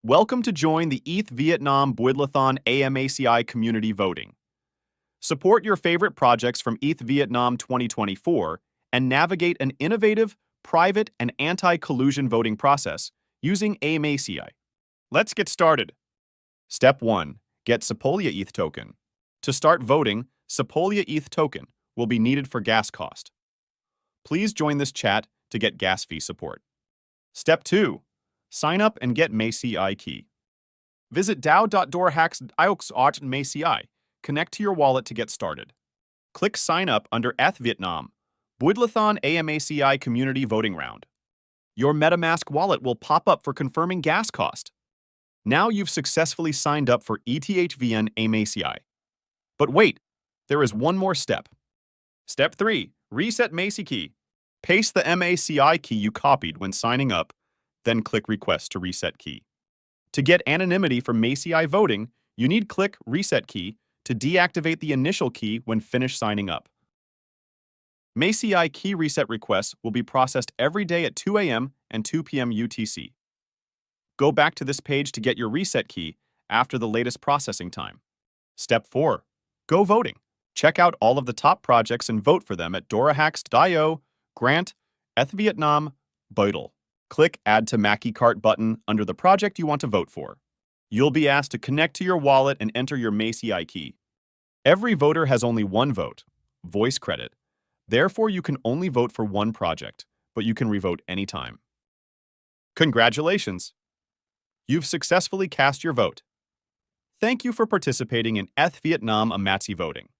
Welcome to join the ETHVietnam BUIDLathon aMACI community voting. Support your favorite projects from ETHVietnam 2024 and navigate an innovative, private, and anti-collusion voting process using aMACI. Let's get started. Step 1. Get Sepolia ETH token. To start voting, Sepolia ETH token will be needed for gas cost. Please join this chat to get gas fee support. Step 2. Sign up and get aMACI key. Visit dao.dorahacks.iox.aMACI. Connect to your wallet to get started. Click Sign Up under ETHVietnam, BUIDLathon aMACI Community Voting Round. Your MetaMask wallet will pop up for confirming gas cost. Now you've successfully signed up for ETHVietnam aMACI. But wait, there is one more step. Step 3. Reset aMACI key. Paste the aMACI key you copied when signing up, then click Request to Reset Key. To get anonymity from aMACI voting, you need click Reset Key to deactivate the initial key when finished signing up. aMACI key reset requests will be processed every day at 2 a.m. and 2 p.m. UTC. Go back to this page to get your reset key after the latest processing time. Step 4. Go voting. Check out all of the top projects and vote for them at dorahacks.io, Grant, ETHVietnam, BUIDL. Click Add to aMACI Cart button under the project you want to vote for. You'll be asked to connect to your wallet and enter your aMACI key. Every voter has only one vote, voice credit. Therefore, you can only vote for one project, but you can revote anytime. Congratulations! You've successfully cast your vote. Thank you for participating in ETHVietnam aMACI voting.